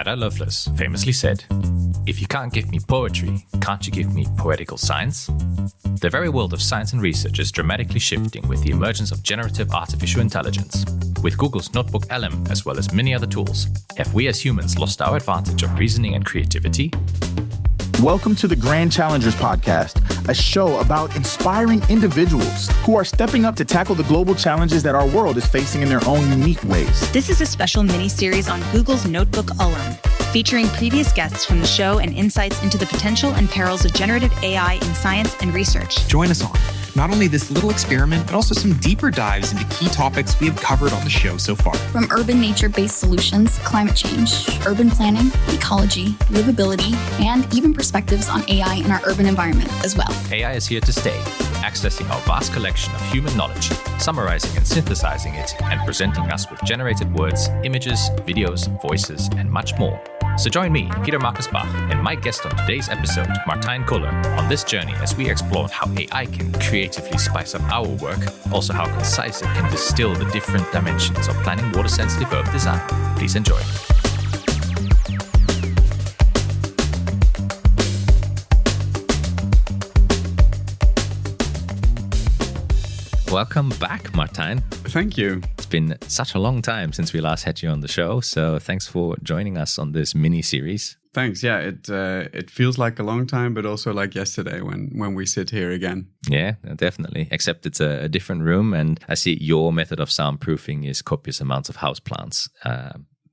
Ada Lovelace famously said, "If you can't give me poetry, can't you give me poetical science?" The very world of science and research is dramatically shifting with the emergence of generative artificial intelligence. With Google's NotebookLM as well as many other tools, have we as humans lost our advantage of reasoning and creativity? Welcome to the Grand Challengers Podcast, a show about inspiring individuals who are stepping up to tackle the global challenges that our world is facing in their own unique ways. This is a special mini-series on Google's NotebookLM, featuring previous guests from the show and insights into the potential and perils of generative AI in science and research. Join us on not only this little experiment, but also some deeper dives into key topics we have covered on the show so far. From urban nature-based solutions, climate change, urban planning, ecology, livability, and even perspectives on AI in our urban environment as well. AI is here to stay, accessing our vast collection of human knowledge, summarizing and synthesizing it, and presenting us with generated words, images, videos, voices, and much more. So join me, Peter Marcus Bach, and my guest on today's episode, Martijn Kuller, on this journey as we explore how AI can creatively spice up our work, also how concise it can distill the different dimensions of planning water-sensitive urban design. Please enjoy. Welcome back, Martijn. Thank you. It's been such a long time since we last had you on the show, so thanks for joining us on this mini-series. Thanks. Yeah, it feels like a long time, but also like yesterday when we sit here again. Yeah, definitely. Except it's a different room, and I see your method of soundproofing is copious amounts of houseplants.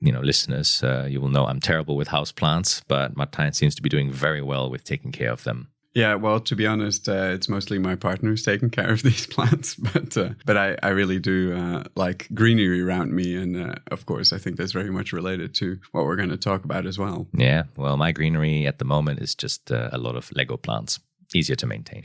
Listeners, you will know I'm terrible with houseplants, but Martijn seems to be doing very well with taking care of them. Yeah, well, to be honest, it's mostly my partner who's taking care of these plants, but I really do like greenery around me, and of course, I think that's very much related to what we're going to talk about as well. Yeah, well, my greenery at the moment is just a lot of Lego plants, easier to maintain.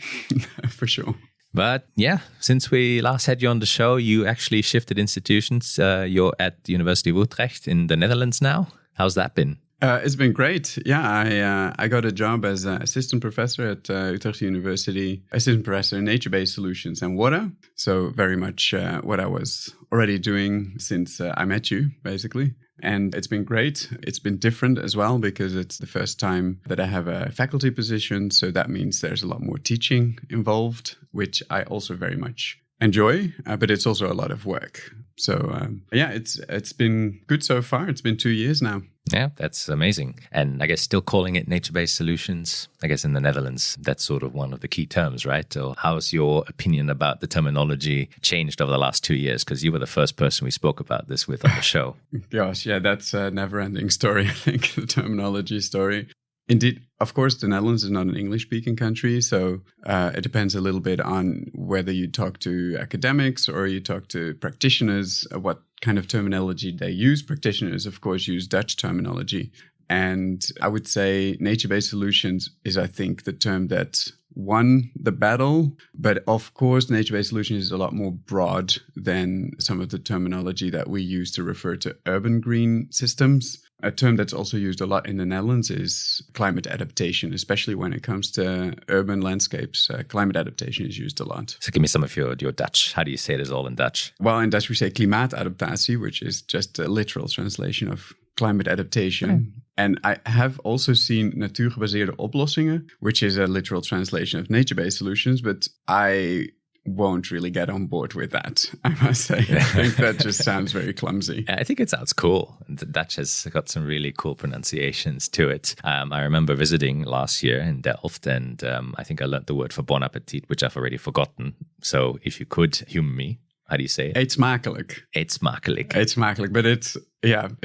For sure. But yeah, since we last had you on the show, you actually shifted institutions. You're at the University of Utrecht in the Netherlands now. How's that been? It's been great. Yeah, I got a job as an assistant professor at Utrecht University, assistant professor in nature-based solutions and water. So very much what I was already doing since I met you, basically. And it's been great. It's been different as well because it's the first time that I have a faculty position. So that means there's a lot more teaching involved, which I also very much enjoy, but it's also a lot of work. So it's been good so far. It's been 2 years now. Yeah, that's amazing. And I guess still calling it nature-based solutions, I guess in the Netherlands, that's sort of one of the key terms, right? So how's your opinion about the terminology changed over the last 2 years? Because you were the first person we spoke about this with on the show. Gosh, yeah, that's a never-ending story, I think, the terminology story. Indeed, of course, the Netherlands is not an English-speaking country, so it depends a little bit on whether you talk to academics or you talk to practitioners, what kind of terminology they use. Practitioners, of course, use Dutch terminology. And I would say nature-based solutions is, I think, the term that won the battle. But of course, nature-based solutions is a lot more broad than some of the terminology that we use to refer to urban green systems. A term that's also used a lot in the Netherlands is climate adaptation, especially when it comes to urban landscapes. Climate adaptation is used a lot. So give me some of your Dutch. How do you say this all in Dutch? Well, in Dutch we say klimaatadaptatie, which is just a literal translation of climate adaptation. Okay. And I have also seen natuurgebaseerde oplossingen, which is a literal translation of nature-based solutions, but I won't really get on board with that, I must say. I think that just sounds very clumsy. I think it sounds cool. The Dutch has got some really cool pronunciations to it. I remember visiting last year in Delft, and I think I learned the word for bon appetit, which I've already forgotten. So if you could humor me, how do you say it? Eet smakelijk. Eet smakelijk. Eet smakelijk. But it's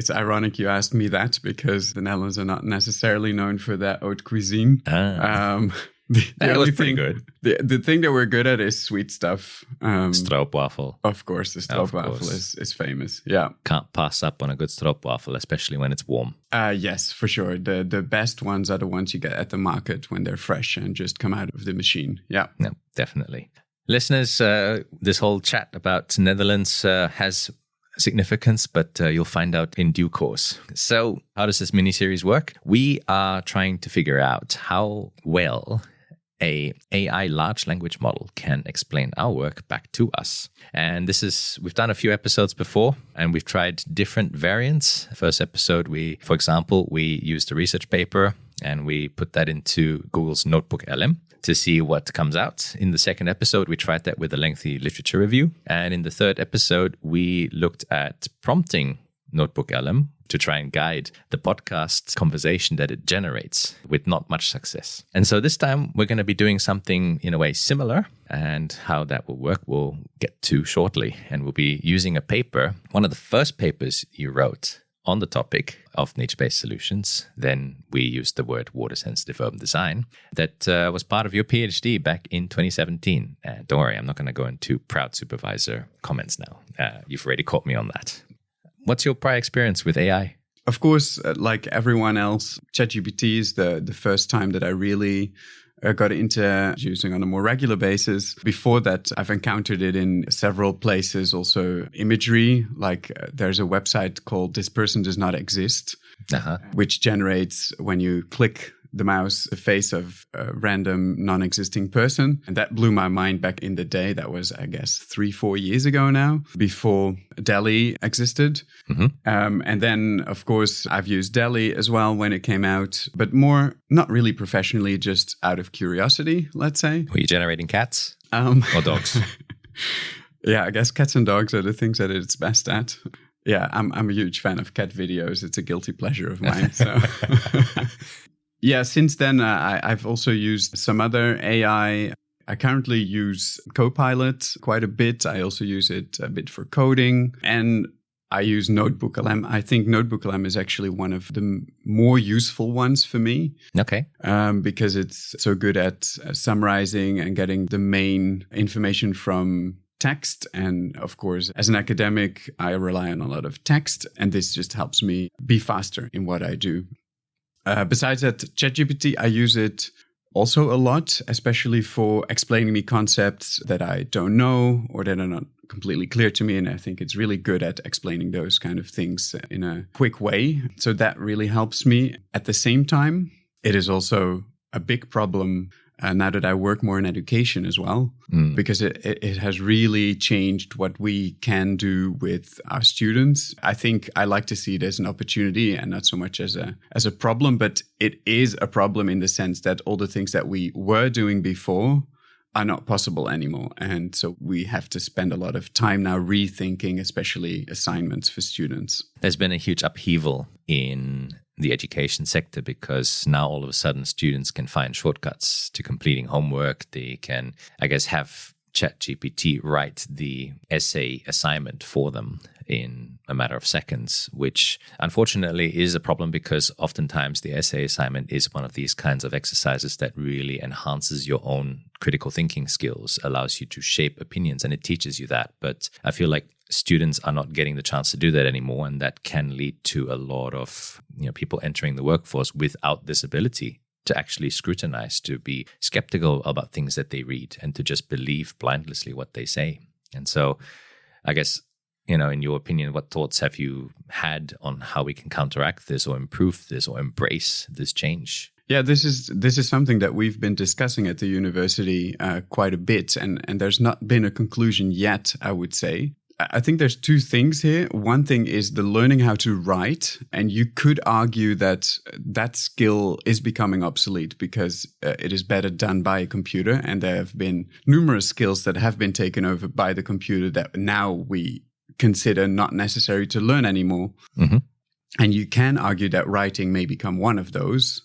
ironic you asked me that because the Netherlands are not necessarily known for their haute cuisine. That was pretty good. The thing that we're good at is sweet stuff. Stroopwafel. Of course, the stroopwafel is famous. Yeah. Can't pass up on a good stroopwafel, especially when it's warm. Yes, for sure. The best ones are the ones you get at the market when they're fresh and just come out of the machine. Yeah. No, definitely. Listeners, this whole chat about Netherlands has significance, but you'll find out in due course. So how does this mini-series work? We are trying to figure out how well a AI large language model can explain our work back to us. And we've done a few episodes before, and we've tried different variants. First episode, for example, we used a research paper and we put that into Google's NotebookLM to see what comes out. In the second episode, we tried that with a lengthy literature review. And in the third episode, we looked at prompting NotebookLM to try and guide the podcast conversation that it generates with not much success. And so this time we're going to be doing something in a way similar, and how that will work we'll get to shortly. And we'll be using a paper, one of the first papers you wrote on the topic of nature-based solutions. Then we used the word water-sensitive urban design. That was part of your PhD back in 2017. Don't worry, I'm not going to go into proud supervisor comments now. You've already caught me on that. What's your prior experience with AI? Of course, like everyone else, ChatGPT is the first time that I really got into using on a more regular basis. Before that, I've encountered it in several places, also imagery. Like there's a website called This Person Does Not Exist, which generates, when you click the mouse, a face of a random non-existing person. And that blew my mind back in the day. That was, I guess, 3-4 years ago now, before DALL-E existed. And then, of course, I've used DALL-E as well when it came out, but more, not really professionally, just out of curiosity, let's say. Were you generating cats or dogs? Yeah, I guess cats and dogs are the things that it's best at. Yeah, I'm a huge fan of cat videos. It's a guilty pleasure of mine. So. Yeah, since then, I've also used some other AI. I currently use Copilot quite a bit. I also use it a bit for coding. And I use NotebookLM. I think NotebookLM is actually one of the more useful ones for me. Okay. Because it's so good at summarizing and getting the main information from text. And of course, as an academic, I rely on a lot of text. And this just helps me be faster in what I do. Besides that, ChatGPT, I use it also a lot, especially for explaining me concepts that I don't know or that are not completely clear to me. And I think it's really good at explaining those kind of things in a quick way. So that really helps me. At the same time, it is also a big problem now that I work more in education as well, because it has really changed what we can do with our students. I think I like to see it as an opportunity and not so much as a problem, but it is a problem in the sense that all the things that we were doing before are not possible anymore. And so we have to spend a lot of time now rethinking, especially assignments for students. There's been a huge upheaval in the education sector, because now all of a sudden students can find shortcuts to completing homework. They can, I guess, have ChatGPT write the essay assignment for them in a matter of seconds, which unfortunately is a problem because oftentimes the essay assignment is one of these kinds of exercises that really enhances your own critical thinking skills, allows you to shape opinions, and it teaches you that. But I feel like students are not getting the chance to do that anymore, and that can lead to a lot of people entering the workforce without this ability to actually scrutinize, to be skeptical about things that they read, and to just believe blindlessly what they say. And so I guess, in your opinion, what thoughts have you had on how we can counteract this or improve this or embrace this change? Yeah, this is something that we've been discussing at the university quite a bit, and there's not been a conclusion yet, I would say. I think there's two things here. One thing is the learning how to write. And you could argue that that skill is becoming obsolete because it is better done by a computer. And there have been numerous skills that have been taken over by the computer that now we consider not necessary to learn anymore. And you can argue that writing may become one of those.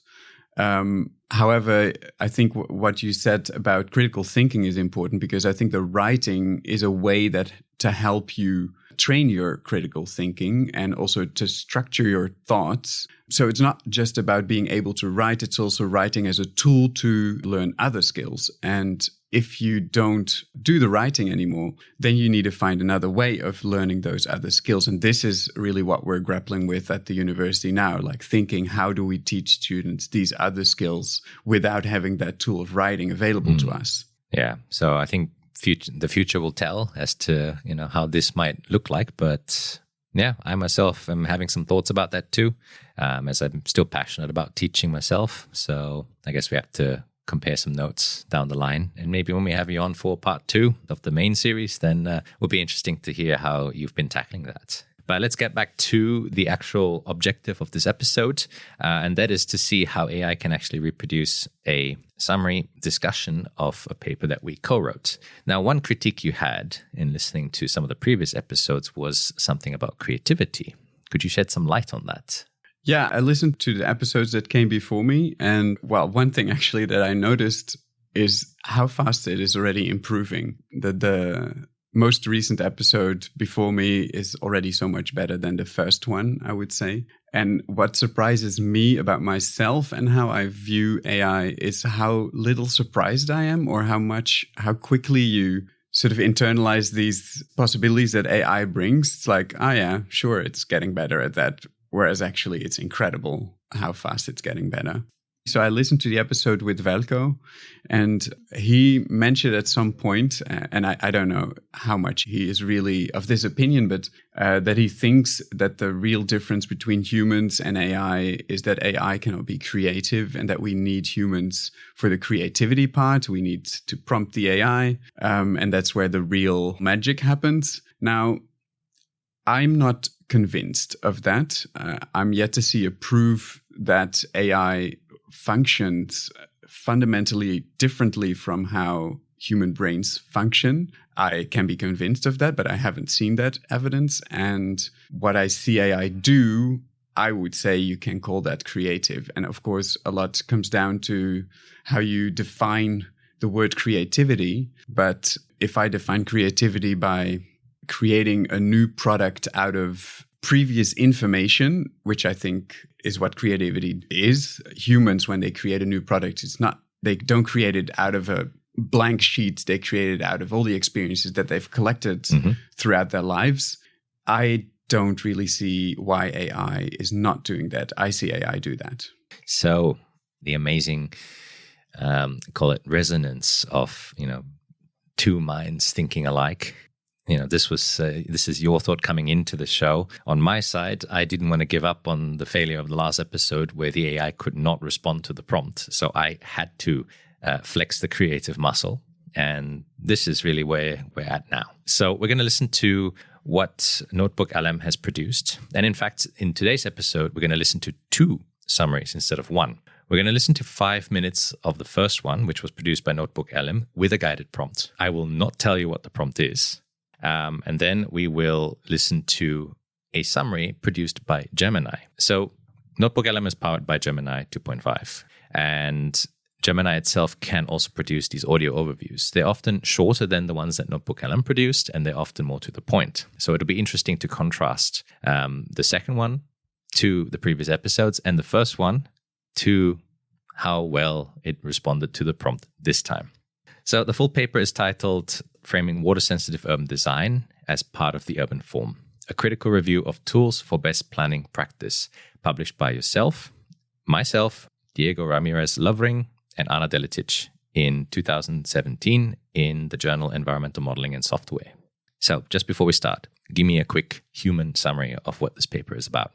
However, I think what you said about critical thinking is important, because I think the writing is a way to help you train your critical thinking and also to structure your thoughts. So it's not just about being able to write, it's also writing as a tool to learn other skills. And if you don't do the writing anymore, then you need to find another way of learning those other skills. And this is really what we're grappling with at the university now, like thinking, how do we teach students these other skills without having that tool of writing available to us? Yeah. So I think the future will tell as to, how this might look like. But yeah, I myself am having some thoughts about that too, as I'm still passionate about teaching myself. So I guess we have to compare some notes down the line. And maybe when we have you on for part 2 of the main series, then it will be interesting to hear how you've been tackling that. But let's get back to the actual objective of this episode, and that is to see how AI can actually reproduce a summary discussion of a paper that we co-wrote. Now, one critique you had in listening to some of the previous episodes was something about creativity. Could you shed some light on that? Yeah, I listened to the episodes that came before me. And well, one thing actually that I noticed is how fast it is already improving. The most recent episode before me is already so much better than the first one, I would say. And what surprises me about myself and how I view AI is how little surprised I am, or how quickly you sort of internalize these possibilities that AI brings. It's like, oh yeah, sure, it's getting better at that. Whereas actually it's incredible how fast it's getting better. So I listened to the episode with Velko, and he mentioned at some point, and I don't know how much he is really of this opinion, but that he thinks that the real difference between humans and AI is that AI cannot be creative, and that we need humans for the creativity part. We need to prompt the AI, and that's where the real magic happens. Now, I'm not convinced of that. I'm yet to see a proof that AI functions fundamentally differently from how human brains function. I can be convinced of that, but I haven't seen that evidence. And what I see AI do, I would say you can call that creative. And of course, a lot comes down to how you define the word creativity. But if I define creativity by creating a new product out of previous information, which I think is what creativity is. Humans, when they create a new product, they don't create it out of a blank sheet. They create it out of all the experiences that they've collected throughout their lives. I don't really see why AI is not doing that. I see AI do that. So the amazing, call it resonance of, two minds thinking alike. This is your thought coming into the show. On my side, I didn't want to give up on the failure of the last episode where the AI could not respond to the prompt. So I had to flex the creative muscle. And this is really where we're at now. So we're going to listen to what NotebookLM has produced. And in fact, in today's episode, we're going to listen to 2 summaries instead of 1. We're going to listen to 5 minutes of the first one, which was produced by NotebookLM with a guided prompt. I will not tell you what the prompt is. And then we will listen to a summary produced by Gemini. So NotebookLM is powered by Gemini 2.5. And Gemini itself can also produce these audio overviews. They're often shorter than the ones that NotebookLM produced, and they're often more to the point. So it'll be interesting to contrast the second one to the previous episodes, and the first one to how well it responded to the prompt this time. So the full paper is titled Framing Water-Sensitive Urban Design as Part of the Urban Form, a critical review of tools for best planning practice, published by yourself, myself, Diego Ramirez Lovering, and Anna Delitic in 2017 in the journal Environmental Modeling and Software. So just before we start, give me a quick human summary of what this paper is about.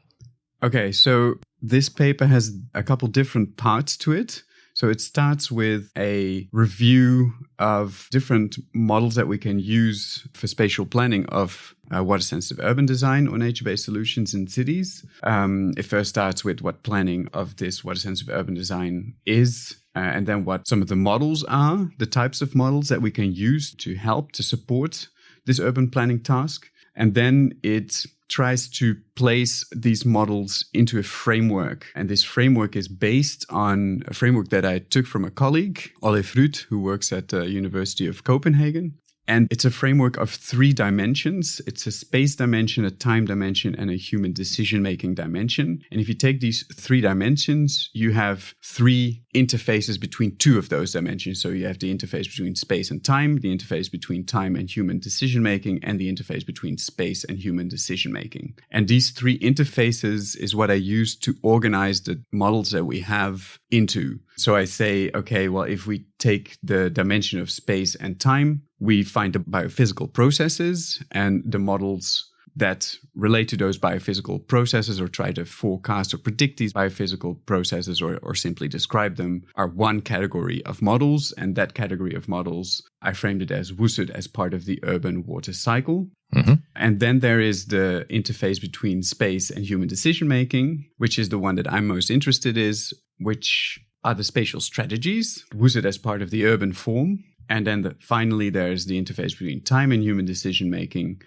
Okay, so this paper has a couple different parts to it. So it starts with a review of different models that we can use for spatial planning of water-sensitive urban design or nature-based solutions in cities. It first starts with what planning of this water-sensitive urban design is, and then what some of the models are, the types of models that we can use to help to support this urban planning task. And then it tries to place these models into a framework. And this framework is based on a framework that I took from a colleague, Ole Fruit, who works at the University of Copenhagen. And it's a framework of 3 dimensions. It's a space dimension, a time dimension, and a human decision-making dimension. And if you take these 3 dimensions, you have 3 interfaces between 2 of those dimensions. So you have the interface between space and time, the interface between time and human decision-making, and the interface between space and human decision-making. And these 3 interfaces is what I use to organize the models that we have into. So I say, okay, well, if we take the dimension of space and time, we find the biophysical processes, and the models that relate to those biophysical processes or try to forecast or predict these biophysical processes or simply describe them are one category of models. And that category of models, I framed it as WUSUD as part of the urban water cycle. Mm-hmm. And then there is the interface between space and human decision-making, which is the one that I'm most interested in, which are the spatial strategies, WUSUD as part of the urban form. And then finally, there's the interface between time and human decision-making.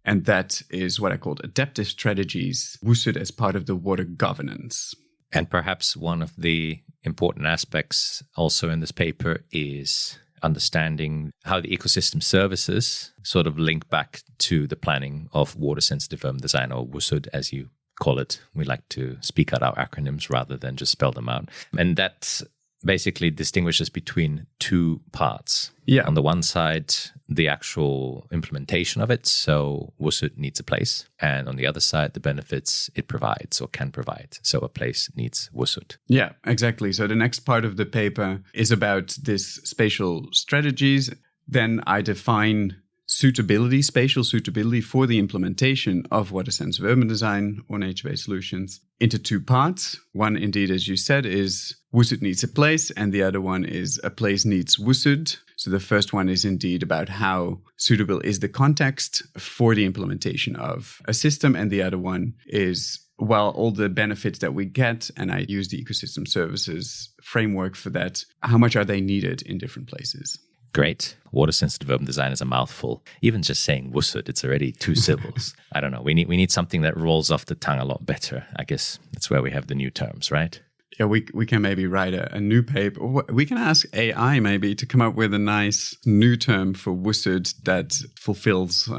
And that is what I called adaptive strategies, WUSUD as part of the water governance. And perhaps one of the important aspects also in this paper is understanding how the ecosystem services sort of link back to the planning of water-sensitive urban design, or WUSUD as you call it. We like to speak out our acronyms rather than just spell them out. And that basically distinguishes between two parts. Yeah. On the one side, the actual implementation of it. So WUSUD needs a place. And on the other side, the benefits it provides or can provide. So a place needs WUSUD. Yeah, exactly. So the next part of the paper is about this spatial strategies. Then I define suitability, spatial suitability for the implementation of water-sensitive urban design or nature-based solutions into two parts. One, indeed, as you said, is WUSUD needs a place, and the other one is a place needs WUSUD. So the first one is indeed about how suitable is the context for the implementation of a system, and the other one is, well, all the benefits that we get, and I use the ecosystem services framework for that, how much are they needed in different places? Great. Water-sensitive urban design is a mouthful. Even just saying WUSUD, it's already two syllables. I don't know. We need something that rolls off the tongue a lot better. I guess that's where we have the new terms, right? Yeah, we can maybe write a new paper. We can ask AI maybe to come up with a nice new term for WUSUD that fulfills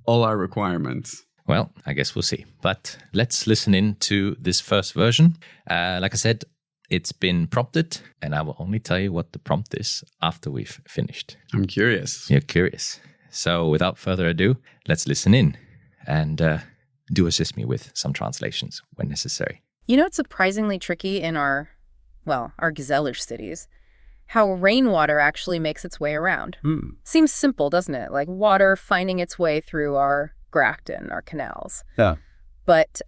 all our requirements. Well, I guess we'll see. But let's listen in to this first version. Like I said, it's been prompted, and I will only tell you what the prompt is after we've finished. I'm curious. You're curious. So without further ado, let's listen in and do assist me with some translations when necessary. You know, it's surprisingly tricky in our gazellish cities, how rainwater actually makes its way around. Seems simple, doesn't it? Like water finding its way through our grachten, our canals. Yeah. But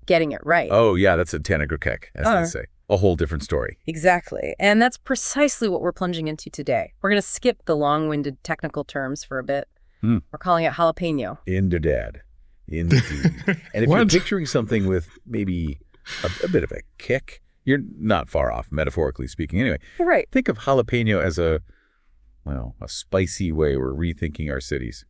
getting it right. Oh, yeah, that's a Tanagrukek, as they say. A whole different story. Exactly. And that's precisely what we're plunging into today. We're going to skip the long-winded technical terms for a bit. We're calling it jalapeño. Indeed. And if you're picturing something with maybe a bit of a kick, you're not far off, metaphorically speaking. Anyway, right. Think of jalapeno as a spicy way we're rethinking our cities.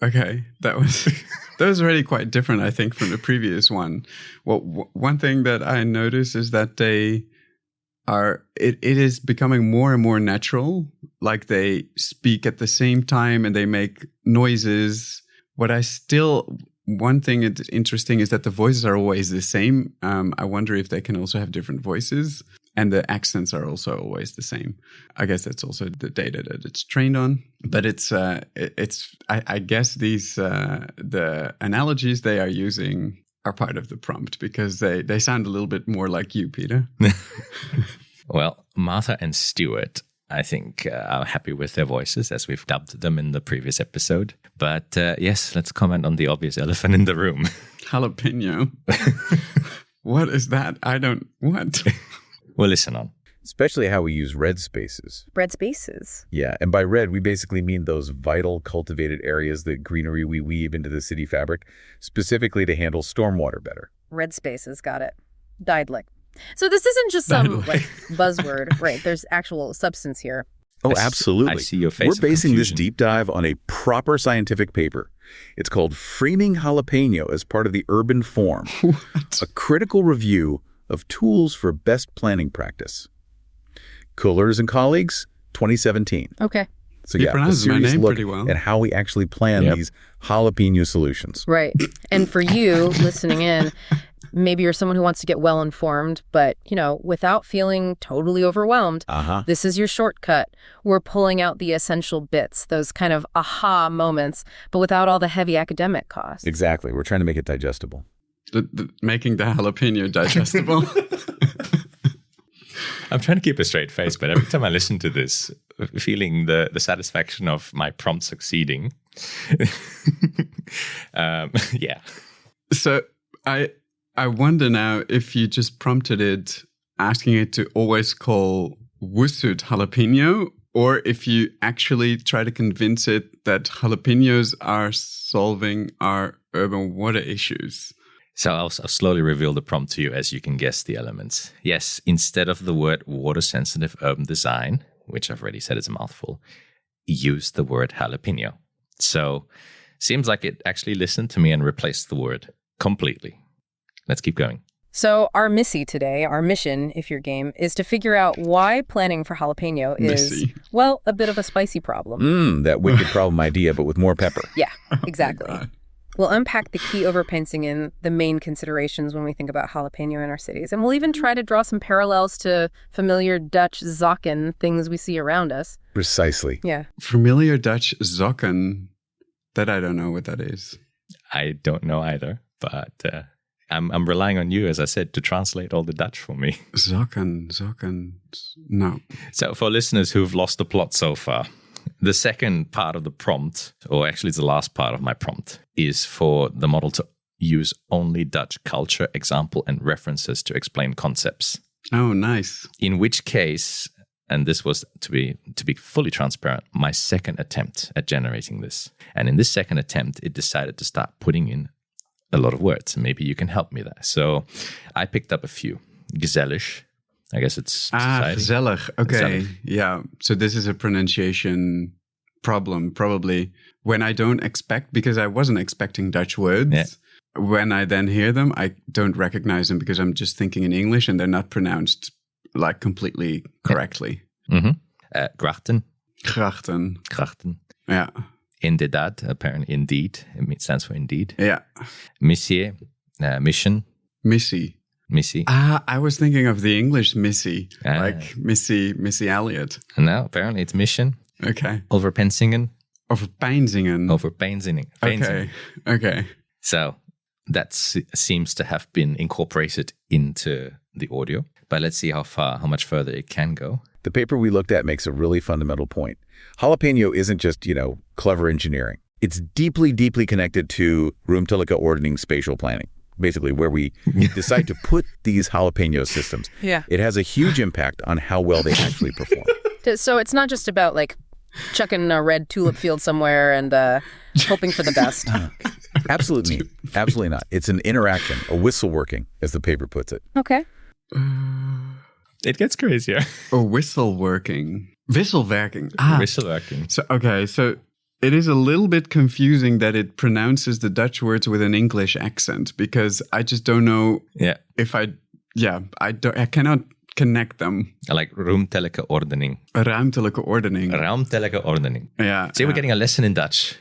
Okay, that was already quite different, I think, from the previous one. Well, one thing that I notice is that it is becoming more and more natural. Like they speak at the same time and they make noises. One thing that's interesting is that the voices are always the same. I wonder if they can also have different voices. And the accents are also always the same. I guess that's also the data that it's trained on. But I guess the analogies they are using are part of the prompt because they sound a little bit more like you, Peter. Well, Martha and Stuart, I think, are happy with their voices as we've dubbed them in the previous episode. But yes, let's comment on the obvious elephant in the room. Jalapeno. What is that? What? We'll listen on. Especially how we use red spaces. Red spaces? Yeah, and by red, we basically mean those vital cultivated areas, the greenery we weave into the city fabric, specifically to handle stormwater better. Red spaces, got it. Daedalic. So this isn't just some buzzword, right? There's actual substance here. Oh, absolutely. I see your face. We're basing this deep dive on a proper scientific paper. It's called Framing Jalapeño as part of the Urban Form, a critical review of tools for best planning practice. Kullers and colleagues, 2017. Okay. So you pronounced my name pretty well. At how we actually plan these jalapeno solutions. Right. And for you listening in, maybe you're someone who wants to get well informed, but without feeling totally overwhelmed. This is your shortcut. We're pulling out the essential bits, those kind of aha moments, but without all the heavy academic costs. Exactly. We're trying to make it digestible. Making the jalapeno digestible. I'm trying to keep a straight face, but every time I listen to this, feeling the satisfaction of my prompt succeeding. Yeah. So I wonder now if you just prompted it, asking it to always call Wussut jalapeno, or if you actually try to convince it that jalapenos are solving our urban water issues. So I'll slowly reveal the prompt to you as you can guess the elements. Yes, instead of the word water-sensitive urban design, which I've already said is a mouthful, use the word jalapeno. So seems like it actually listened to me and replaced the word completely. Let's keep going. So our missy today, our mission, if you're game, is to figure out why planning for jalapeno is, well, a bit of a spicy problem. That wicked problem idea, but with more pepper. Yeah, exactly. We'll unpack the key overpensingen, the main considerations when we think about jalapeno in our cities. And we'll even try to draw some parallels to familiar Dutch zakken, things we see around us. Precisely. Yeah. Familiar Dutch zakken, that I don't know what that is. I don't know either, but I'm relying on you, as I said, to translate all the Dutch for me. Zakken, no. So for listeners who've lost the plot so far, the second part of the prompt, or actually it's the last part of my prompt, is for the model to use only Dutch culture, example, and references to explain concepts. Oh, nice. In which case, and this was, to be fully transparent, my second attempt at generating this. And in this second attempt, it decided to start putting in a lot of words. Maybe you can help me there. So I picked up a few. Gezellig. I guess it's society. Gezellig. Okay. Gezellig. Yeah. So this is a pronunciation problem, probably. When I don't expect, because I wasn't expecting Dutch words. Yeah. When I then hear them, I don't recognize them because I'm just thinking in English and they're not pronounced like completely correctly. Yeah. Mm-hmm. Grachten. Grachten. Yeah. Inderdaad, apparently indeed. It stands for indeed. Yeah. Missie, mission. Missy. I was thinking of the English Missy, like Missy Elliott. No, apparently it's mission. Okay. Overpensingen. Overpeinzingen. Okay. So that seems to have been incorporated into the audio. But let's see how much further it can go. The paper we looked at makes a really fundamental point. Jalapeno isn't just, clever engineering. It's deeply, deeply connected to ruimtelijke ordening spatial planning. Basically, where we decide to put these jalapeno systems. Yeah. It has a huge impact on how well they actually perform. So it's not just about chucking a red tulip field somewhere and hoping for the best. Absolutely not. It's an interaction, a whistle working, as the paper puts it. Okay. It gets crazier. Wisselwerking. Wisselwerking. So it is a little bit confusing that it pronounces the Dutch words with an English accent because I just don't know if I cannot connect them. Like ruimtelijke ordening. Ruimtelijke ordening. Ruimtelijke ordening. Yeah. See, we're getting a lesson in Dutch.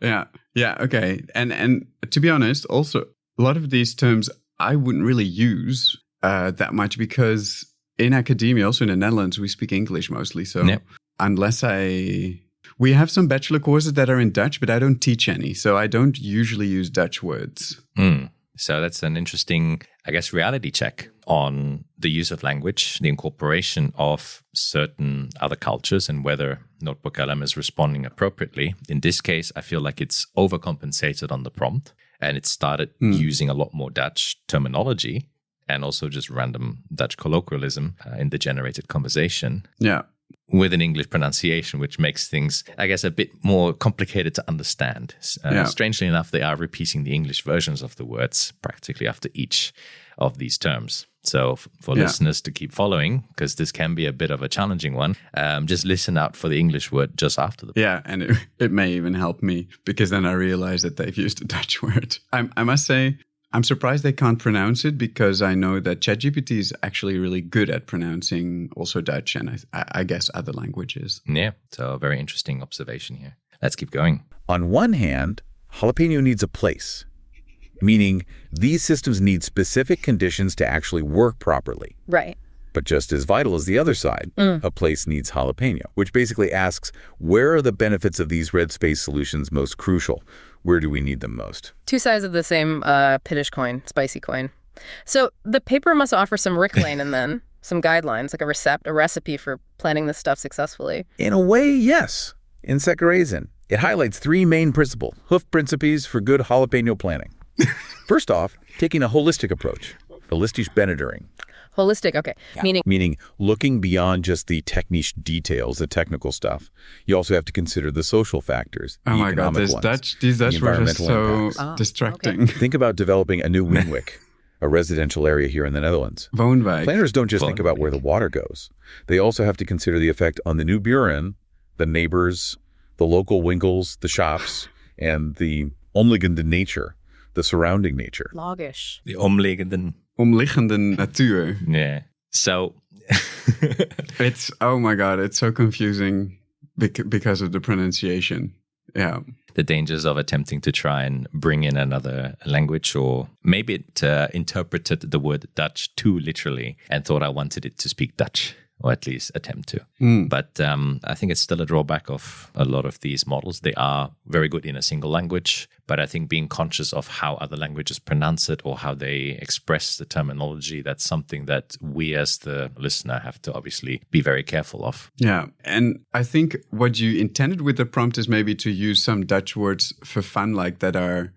Yeah, okay. And to be honest, also, a lot of these terms I wouldn't really use that much because in academia, also in the Netherlands, we speak English mostly. So unless we have some bachelor courses that are in Dutch, but I don't teach any. So I don't usually use Dutch words. So that's an interesting, reality check on the use of language, the incorporation of certain other cultures and whether NotebookLM is responding appropriately. In this case, I feel like it's overcompensated on the prompt and it started using a lot more Dutch terminology and also just random Dutch colloquialism in the generated conversation. Yeah. With an English pronunciation, which makes things, a bit more complicated to understand. Strangely enough, they are repeating the English versions of the words practically after each of these terms. So for listeners to keep following, because this can be a bit of a challenging one, just listen out for the English word just after the. Yeah, and it may even help me because then I realize that they've used a Dutch word. I must say, I'm surprised they can't pronounce it because I know that ChatGPT is actually really good at pronouncing also Dutch and I guess other languages. Yeah, so a very interesting observation here. Let's keep going. On one hand, jalapeno needs a place, meaning these systems need specific conditions to actually work properly. Right. But just as vital as the other side, a place needs jalapeno, which basically asks, where are the benefits of these red space solutions most crucial? Where do we need them most? Two sides of the same pittish coin, spicy coin. So the paper must offer some Rick Lane and then. Some guidelines, like a recipe for planning this stuff successfully. In a way, yes. In Securezen, it highlights 3 main principles, Hoofdprincipes for good jalapeno planning. First off, taking a holistic approach, holistisch benadering. Holistic, okay. Yeah. Meaning looking beyond just the technisch details, the technical stuff. You also have to consider the social factors, the economic ones, these Dutch the were just so impacts. distracting. Okay. Think about developing a new Windwick, a residential area here in the Netherlands. Woonwijk. Planners don't just think about where the water goes. They also have to consider the effect on the new buren, the neighbors, the local winkels, the shops, and the omliggende nature, the surrounding nature. Logisch. The omliggende natuur. Yeah. So it's, oh my God, it's so confusing because of the pronunciation. Yeah. The dangers of attempting to try and bring in another language, or maybe it interpreted the word Dutch too literally and thought I wanted it to speak Dutch, or at least attempt to. But I think it's still a drawback of a lot of these models. They are very good in a single language, but I think being conscious of how other languages pronounce it or how they express the terminology, that's something that we as the listener have to obviously be very careful of. Yeah. And I think what you intended with the prompt is maybe to use some Dutch words for fun, like that are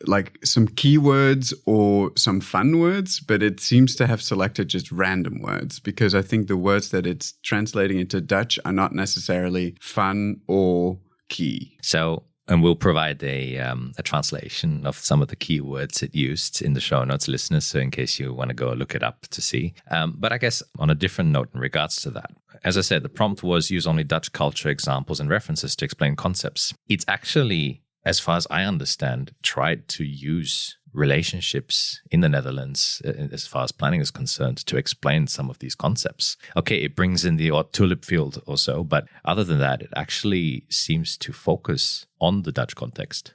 like some keywords or some fun words, but it seems to have selected just random words, because I think the words that it's translating into Dutch are not necessarily fun or key. So, and we'll provide a translation of some of the keywords it used in the show notes, listeners, so in case you want to go look it up to see. But I guess on a different note in regards to that, as I said, the prompt was use only Dutch culture examples and references to explain concepts. It's actually, as far as I understand, tried to use relationships in the Netherlands, as far as planning is concerned, to explain some of these concepts. Okay, it brings in the odd tulip field or so, but other than that, it actually seems to focus on the Dutch context.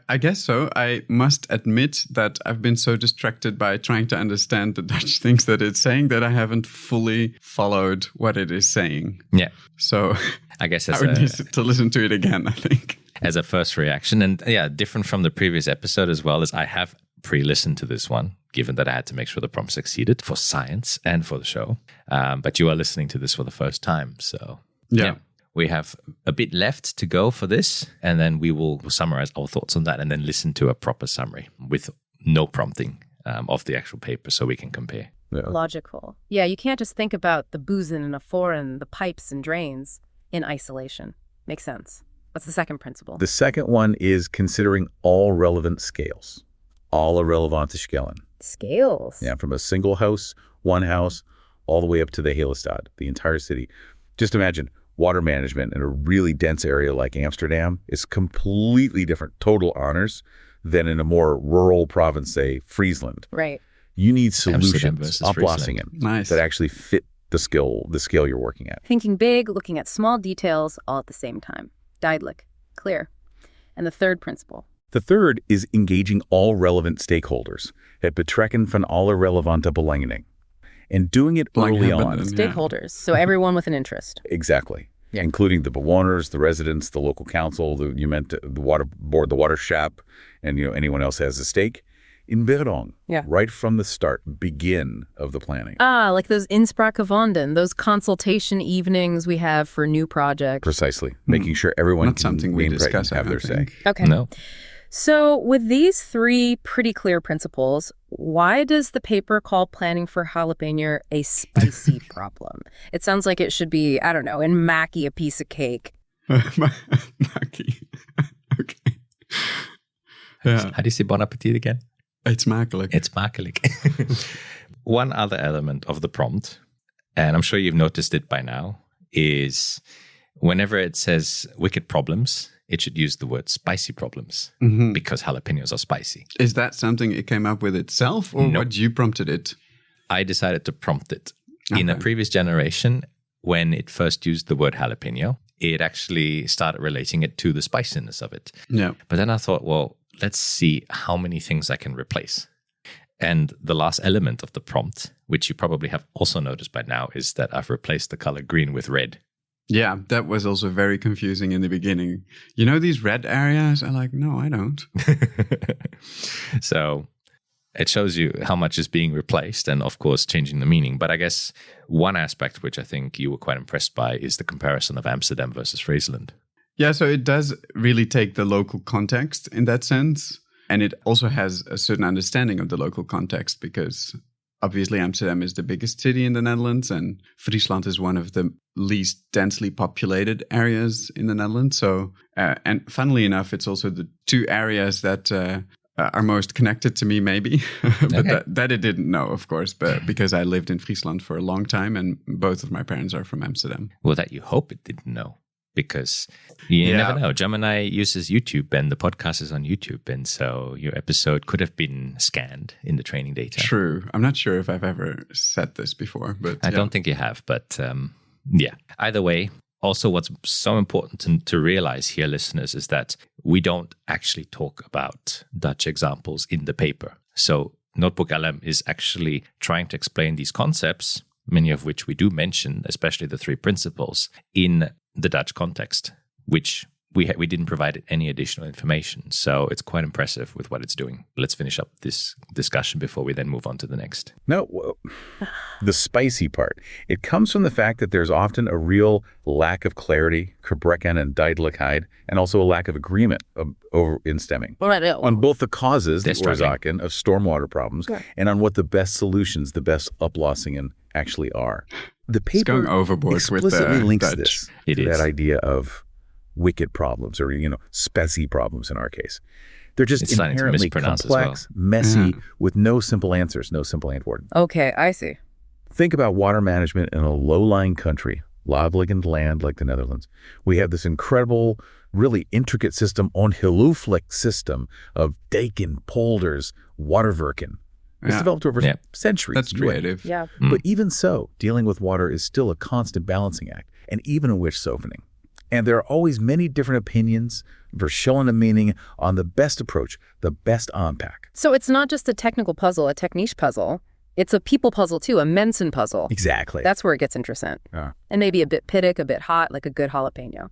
I guess so. I must admit that I've been so distracted by trying to understand the Dutch things that it's saying that I haven't fully followed what it is saying. Yeah. So I guess I would need to listen to it again, I think. As a first reaction. And yeah, different from the previous episode as well, as I have pre-listened to this one, given that I had to make sure the prompt succeeded for science and for the show. But you are listening to this for the first time. So yeah. We have a bit left to go for this, and then we will summarize our thoughts on that and then listen to a proper summary with no prompting of the actual paper so we can compare. Yeah. Logical. Yeah, you can't just think about the boozing and the foreign, the pipes and drains in isolation. Makes sense. What's the second principle? The second one is considering all relevant scales. Alle relevante schellen. Scales? Yeah, from a single house, one house, all the way up to the hele stad, the entire city. Just imagine water management in a really dense area like Amsterdam is completely different total honors than in a more rural province, say Friesland. Right. You need solutions, oplossingen, that actually fit the scale you're working at. Thinking big, looking at small details all at the same time. Duidelijk. Clear. And the third principle. The third is engaging all relevant stakeholders. Het betrekken van alle relevante belangenen. And doing it early on. Stakeholders, so everyone with an interest. Exactly. Yeah. Including the bewoners, the residents, the local council, the water board, the waterschap, and anyone else has a stake. In Berong, right from the start, begin of the planning. Like those inspraakavonden, those consultation evenings we have for new projects. Precisely. Making sure everyone Not something we discuss, have their say. Okay. No. So with these 3 pretty clear principles, why does the paper call planning for jalapeno a spicy problem? It sounds like it should be, I don't know, in Mackie a piece of cake. Mackie. Okay. Yeah. How do you say bon appetit again? It's makkelijk. It's makkelijk. One other element of the prompt, and I'm sure you've noticed it by now, is whenever it says wicked problems, it should use the word spicy problems because jalapenos are spicy. Is that something it came up with itself, or what you prompted it? I decided to prompt it. Okay. In a previous generation, when it first used the word jalapeno, it actually started relating it to the spiciness of it. Yeah. But then I thought, well, let's see how many things I can replace. And the last element of the prompt, which you probably have also noticed by now, is that I've replaced the color green with red. Yeah, that was also very confusing in the beginning. These red areas? I'm like, no, I don't. So it shows you how much is being replaced and, of course, changing the meaning. But I guess one aspect which I think you were quite impressed by is the comparison of Amsterdam versus Friesland. Yeah, so it does really take the local context in that sense. And it also has a certain understanding of the local context because obviously Amsterdam is the biggest city in the Netherlands and Friesland is one of the least densely populated areas in the Netherlands. So, and funnily enough, it's also the two areas that are most connected to me, maybe. But Okay. that I didn't know, of course, but because I lived in Friesland for a long time and both of my parents are from Amsterdam. Well, that you hope it didn't know, because you never know. Gemini uses YouTube and the podcast is on YouTube. And so your episode could have been scanned in the training data. True. I'm not sure if I've ever said this before, but I don't think you have, but yeah. Either way, also what's so important to realize here, listeners, is that we don't actually talk about Dutch examples in the paper. So NotebookLM is actually trying to explain these concepts, many of which we do mention, especially the 3 principles, in the Dutch context, which we didn't provide any additional information. So it's quite impressive with what it's doing. Let's finish up this discussion before we then move on to the next. No, well, the spicy part. It comes from the fact that there's often a real lack of clarity, Gebrek and duidelijkheid, and also a lack of agreement over in stemming on both the causes, the oorzaken of stormwater problems, and on what the best solutions, the best oplossingen actually are. The paper it's going overboard explicitly with the links Dutch. this It to is. that idea of wicked problems or, specie problems in our case. They're just It's starting to inherently mispronounce as complex, messy, with no simple answers, no simple antwoorden. Okay, I see. Think about water management in a low-lying country, laagliggend land like the Netherlands. We have this incredible, really intricate system, ongelooflijk system of dijken, polders, waterwerken. It's Yeah. developed over centuries. That's creative. Yeah. But even so, dealing with water is still a constant balancing act, and even a wish softening. And there are always many different opinions, verschillende meaning on the best approach, the best aanpak. So it's not just a technical puzzle, a technique puzzle. It's a people puzzle too, a mensen puzzle. Exactly. That's where it gets interesting. Yeah. And maybe a bit pittock, a bit hot, like a good jalapeno.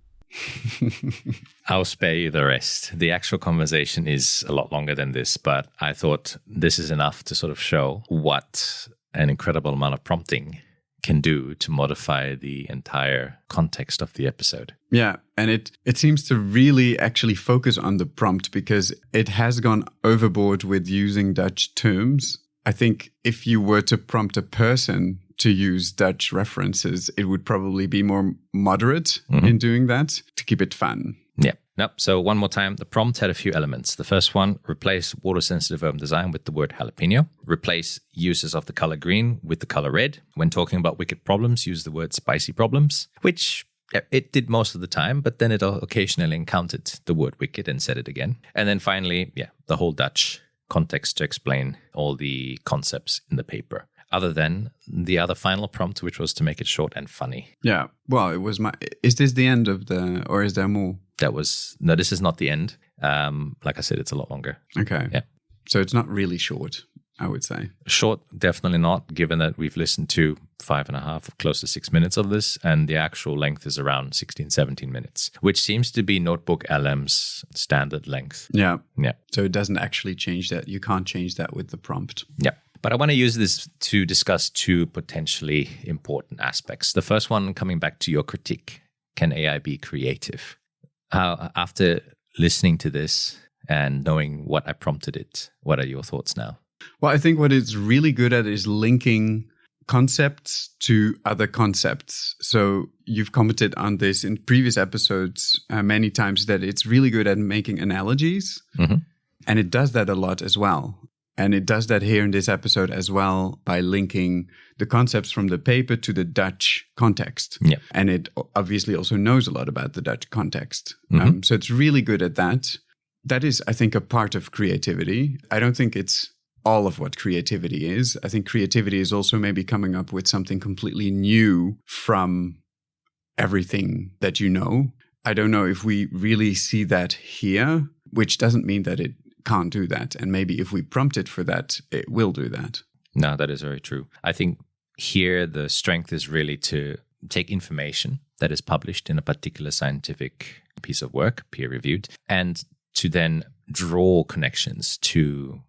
I'll spare you the rest. The actual conversation is a lot longer than this, but I thought this is enough to sort of show what an incredible amount of prompting can do to modify the entire context of the episode. Yeah, and it seems to really actually focus on the prompt because it has gone overboard with using Dutch terms. I think if you were to prompt a person to use Dutch references, it would probably be more moderate in doing that to keep it fun. Yeah. Nope. So one more time, the prompt had a few elements. The first one, replace water-sensitive urban design with the word jalapeno. Replace uses of the color green with the color red. When talking about wicked problems, use the word spicy problems, which it did most of the time, but then it occasionally encountered the word wicked and said it again. And then finally, the whole Dutch context to explain all the concepts in the paper. Other than the other final prompt, which was to make it short and funny. Yeah. Well, it was is this the end of or is there more? No, this is not the end. Like I said, it's a lot longer. Okay. Yeah. So it's not really short, I would say. Short, definitely not, given that we've listened to 5.5, close to 6 minutes of this, and the actual length is around 16, 17 minutes, which seems to be NotebookLM's standard length. Yeah. Yeah. So it doesn't actually change that. You can't change that with the prompt. Yeah. But I want to use this to discuss 2 potentially important aspects. The first one, coming back to your critique, can AI be creative? After listening to this and knowing what I prompted it, what are your thoughts now? Well, I think what it's really good at is linking concepts to other concepts. So you've commented on this in previous episodes many times that it's really good at making analogies. Mm-hmm. And it does that a lot as well. And it does that here in this episode as well by linking the concepts from the paper to the Dutch context. Yeah. And it obviously also knows a lot about the Dutch context. Mm-hmm. So it's really good at that. That is, I think, a part of creativity. I don't think it's all of what creativity is. I think creativity is also maybe coming up with something completely new from everything that you know. I don't know if we really see that here, which doesn't mean that it can't do that. And maybe if we prompt it for that, it will do that. No, that is very true. I think here the strength is really to take information that is published in a particular scientific piece of work, peer-reviewed, and to then draw connections to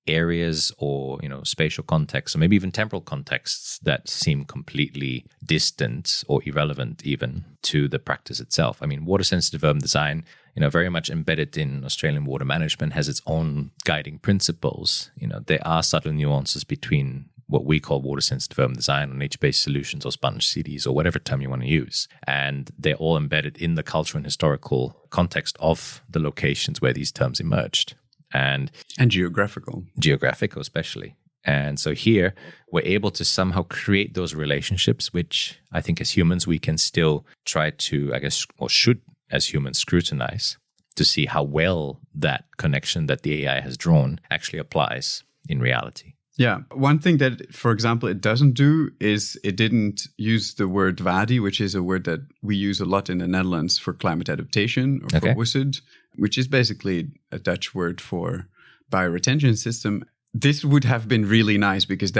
areas or, spatial contexts, or maybe even temporal contexts that seem completely distant or irrelevant even to the practice itself. I mean, water-sensitive urban design, very much embedded in Australian water management, has its own guiding principles. There are subtle nuances between what we call water-sensitive urban design or nature-based solutions or sponge cities or whatever term you want to use. And they're all embedded in the cultural and historical context of the locations where these terms emerged. And geographical. Geographical especially. And so here, we're able to somehow create those relationships, which I think as humans, we can still try to, or should as humans scrutinize to see how well that connection that the AI has drawn actually applies in reality. Yeah. One thing that, for example, it doesn't do is it didn't use the word WADI, which is a word that we use a lot in the Netherlands for climate adaptation or for WUSID, which is basically a Dutch word for bioretention system. This would have been really nice because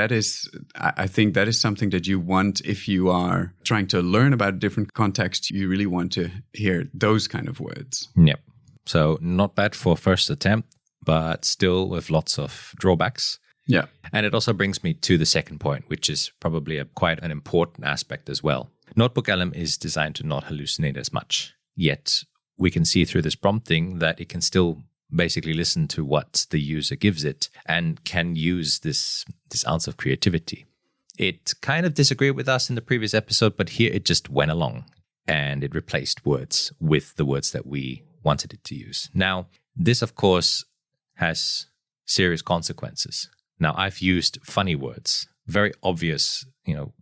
I think that is something that you want if you are trying to learn about a different context. You really want to hear those kind of words. Yep. So not bad for first attempt, but still with lots of drawbacks. Yeah. And it also brings me to the second point, which is probably quite an important aspect as well. NotebookLM is designed to not hallucinate as much. Yet we can see through this prompting that it can still basically listen to what the user gives it and can use this ounce of creativity. It kind of disagreed with us in the previous episode, but here it just went along and it replaced words with the words that we wanted it to use. Now, this, of course, has serious consequences. Now, I've used funny words, very obvious,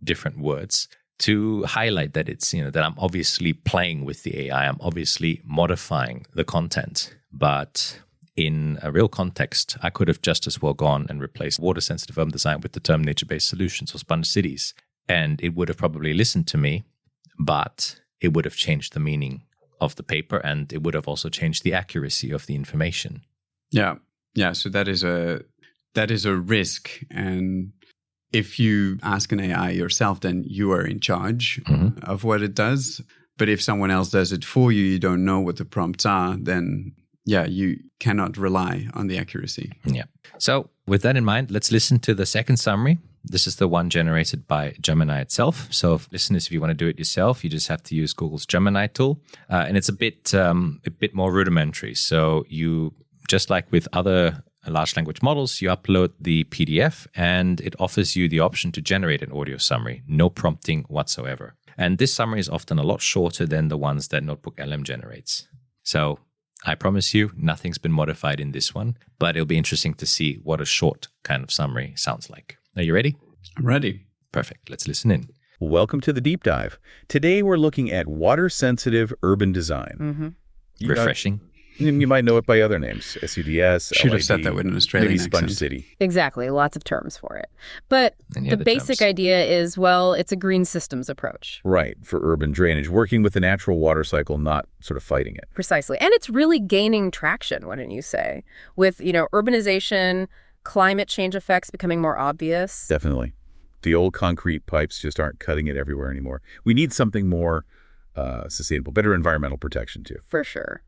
different words to highlight that it's, that I'm obviously playing with the AI. I'm obviously modifying the content. But in a real context, I could have just as well gone and replaced water-sensitive urban design with the term nature-based solutions or sponge cities. And it would have probably listened to me, but it would have changed the meaning of the paper and it would have also changed the accuracy of the information. Yeah. Yeah. So that is a risk. And if you ask an AI yourself, then you are in charge of what it does. But if someone else does it for you, you don't know what the prompts are, then you cannot rely on the accuracy. Yeah. So with that in mind, let's listen to the second summary. This is the one generated by Gemini itself. So listeners, if you want to do it yourself, you just have to use Google's Gemini tool. And it's a bit more rudimentary. So you, just like with other large language models, you upload the PDF and it offers you the option to generate an audio summary, no prompting whatsoever. And this summary is often a lot shorter than the ones that NotebookLM generates. So I promise you, nothing's been modified in this one, but it'll be interesting to see what a short kind of summary sounds like. Are you ready? I'm ready. Perfect. Let's listen in. Welcome to the deep dive. Today we're looking at water-sensitive urban design. Refreshing. You might know it by other names, SUDS, Should LID, have said that with an Australian maybe Sponge accent. City. Exactly. Lots of terms for it. But the basic idea is, it's a green systems approach. Right, for urban drainage, working with the natural water cycle, not sort of fighting it. Precisely. And it's really gaining traction, wouldn't you say? With, urbanization, climate change effects becoming more obvious. Definitely. The old concrete pipes just aren't cutting it everywhere anymore. We need something more sustainable, better environmental protection too. For sure.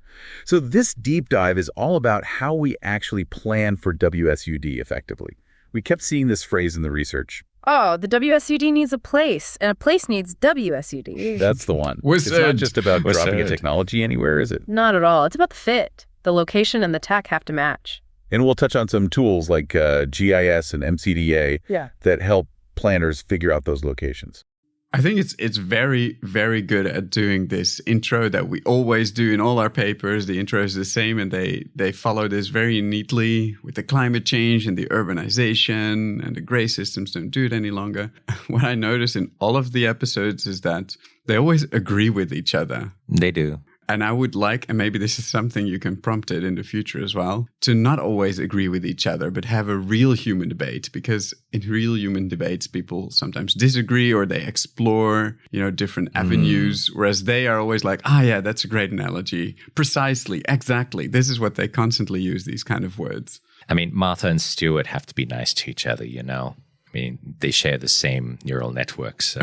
So this deep dive is all about how we actually plan for WSUD effectively. We kept seeing this phrase in the research. Oh, the WSUD needs a place, and a place needs WSUD. That's the one. It's not just about dropping a technology anywhere, is it? Not at all. It's about the fit. The location and the tech have to match. And we'll touch on some tools like GIS and MCDA that help planners figure out those locations. I think it's very, very good at doing this intro that we always do in all our papers. The intro is the same and they follow this very neatly with the climate change and the urbanization and the gray systems don't do it any longer. What I notice in all of the episodes is that they always agree with each other. They do. And I would like, and maybe this is something you can prompt it in the future as well, to not always agree with each other, but have a real human debate. Because in real human debates, people sometimes disagree or they explore, different avenues. Whereas they are always like, yeah, that's a great analogy. Precisely, exactly. This is what they constantly use, these kind of words. I mean, Martha and Stuart have to be nice to each other, I mean, they share the same neural networks. So.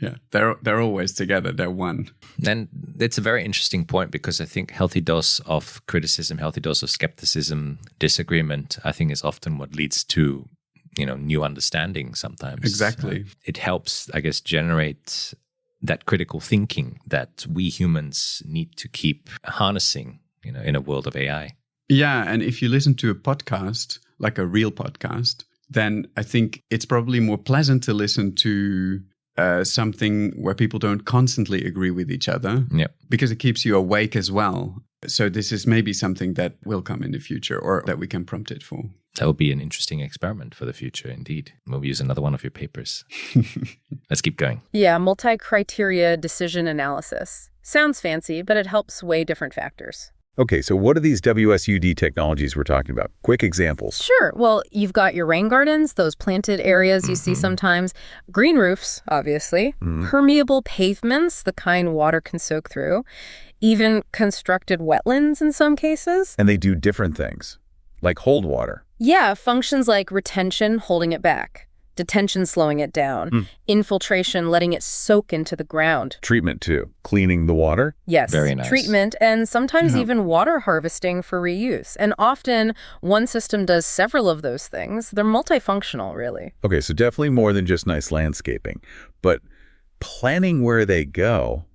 Yeah, they're always together. They're one. And it's a very interesting point because I think healthy dose of criticism, healthy dose of skepticism, disagreement, I think is often what leads to, new understanding sometimes. Exactly. It helps, I guess, generate that critical thinking that we humans need to keep harnessing, in a world of AI. Yeah, and if you listen to a podcast, like a real podcast, then I think it's probably more pleasant to listen to something where people don't constantly agree with each other, because it keeps you awake as well. So this is maybe something that will come in the future, or that we can prompt it for. That would be an interesting experiment for the future, indeed. We'll use another one of your papers. Let's keep going. Yeah, multi-criteria decision analysis. Sounds fancy, but it helps weigh different factors. Okay, so what are these WSUD technologies we're talking about? Quick examples. Sure. Well, you've got your rain gardens, those planted areas you see sometimes, green roofs, obviously, permeable pavements, the kind water can soak through, even constructed wetlands in some cases. And they do different things, like hold water. Yeah, functions like retention, holding it back. Detention, slowing it down. Infiltration, letting it soak into the ground. Treatment, too. Cleaning the water. Yes. Very nice. Treatment, and sometimes even water harvesting for reuse. And often, one system does several of those things. They're multifunctional, really. Okay, so definitely more than just nice landscaping. But planning where they go,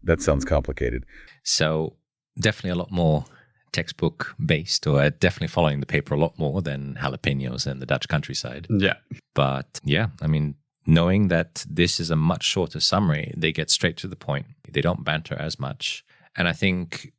that sounds complicated. So definitely a lot more textbook based, or definitely following the paper a lot more than Jalapeños and the Dutch countryside. Yeah. But yeah, I mean, knowing that this is a much shorter summary, they get straight to the point. They don't banter as much. And I think,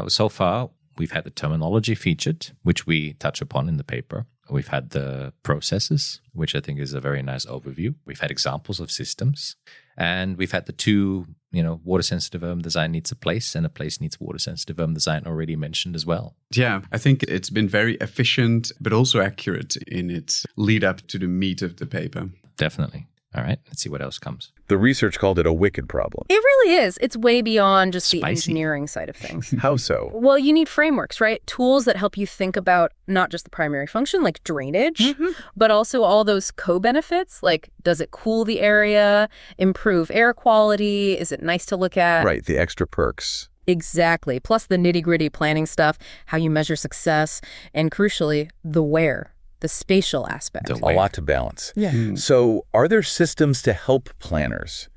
so far we've had the terminology featured, which we touch upon in the paper. We've had the processes, which I think is a very nice overview. We've had examples of systems, and we've had the two, water-sensitive urban design needs a place, and a place needs water-sensitive urban design already mentioned as well. Yeah, I think it's been very efficient, but also accurate in its lead up to the meat of the paper. Definitely. All right, let's see what else comes. The research called it a wicked problem. It really is. It's way beyond just the Spicy. engineering side of things. How so? Well, you need frameworks, right? Tools that help you think about not just the primary function, like drainage, but also all those co-benefits, like does it cool the area, improve air quality, is it nice to look at? Right, the extra perks. Exactly. Plus the nitty-gritty planning stuff, how you measure success, and crucially, the where. The spatial aspect. A lot to balance. Yeah. So are there systems to help planners?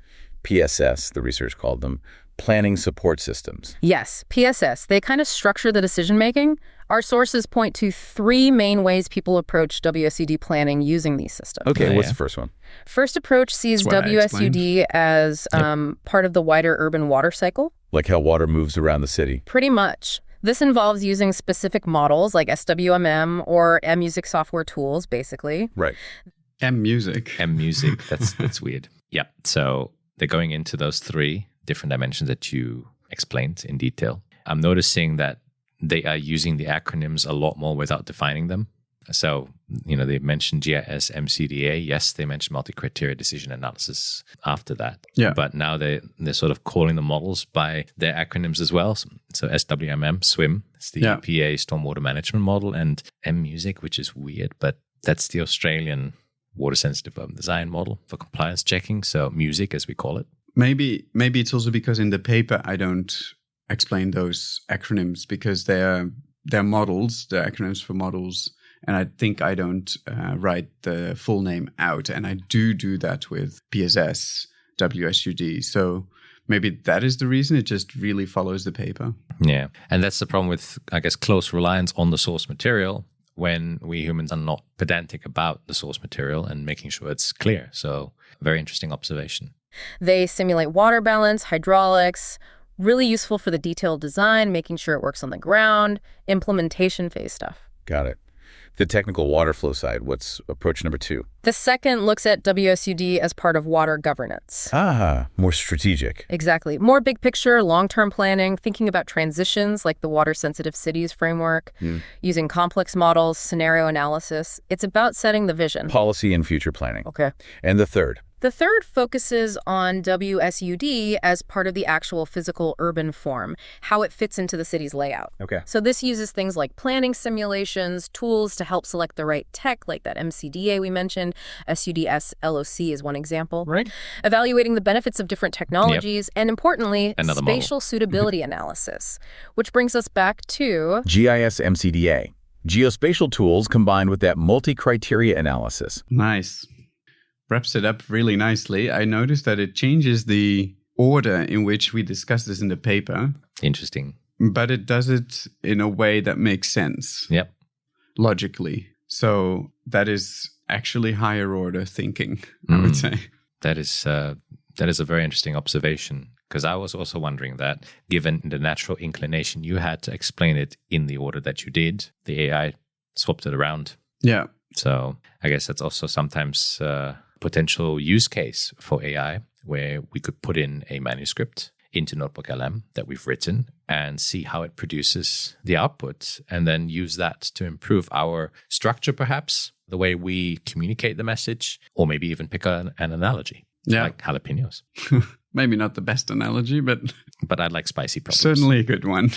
PSS, the research called them, planning support systems. Yes, PSS. They kind of structure the decision-making. Our sources point to 3 main ways people approach WSUD planning using these systems. Okay, what's the first one? First approach sees WSUD as part of the wider urban water cycle. Like how water moves around the city. Pretty much. This involves using specific models like SWMM or M-Music software tools, basically. Right. M-Music. That's weird. Yeah. So they're going into those 3 different dimensions that you explained in detail. I'm noticing that they are using the acronyms a lot more without defining them. So, they mentioned GIS, MCDA. Yes, they mentioned multi-criteria decision analysis after that. Yeah. But now they're sort of calling the models by their acronyms as well. So SWMM, SWIM, it's the EPA stormwater management model, and M-Music, which is weird, but that's the Australian water-sensitive urban design model for compliance checking. So MUSIC, as we call it. Maybe it's also because in the paper I don't explain those acronyms because they're models, they're acronyms for models. And I think I don't write the full name out. And I do that with PSS, WSUD. So maybe that is the reason. It just really follows the paper. Yeah. And that's the problem with, I guess, close reliance on the source material when we humans are not pedantic about the source material and making sure it's clear. So very interesting observation. They simulate water balance, hydraulics, really useful for the detailed design, making sure it works on the ground, implementation phase stuff. Got it. The technical water flow side, what's approach number 2? The second looks at WSUD as part of water governance. More strategic. Exactly. More big picture, long-term planning, thinking about transitions like the water-sensitive cities framework, using complex models, scenario analysis. It's about setting the vision. Policy and future planning. Okay. And the third? The third focuses on WSUD as part of the actual physical urban form, how it fits into the city's layout. Okay. So this uses things like planning simulations, tools to help select the right tech, like that MCDA we mentioned, SUDS-LOC is one example. Right. Evaluating the benefits of different technologies, and importantly, Another spatial model. suitability analysis, which brings us back to GIS-MCDA. Geospatial tools combined with that multi-criteria analysis. Nice. Wraps it up really nicely. I noticed that it changes the order in which we discuss this in the paper, Interesting. but it does it in a way that makes sense Yep. logically. So that is actually higher order thinking, I would say. That is a very interesting observation, because I was also wondering that, given the natural inclination you had to explain it in the order that you did, the AI swapped it around. Yeah. So I guess that's also sometimes a potential use case for AI, where we could put in a manuscript into NotebookLM that we've written and see how it produces the output, and then use that to improve our structure, perhaps, the way we communicate the message, or maybe even pick an analogy, like jalapeños. Maybe not the best analogy, but I like spicy problems. certainly a good one.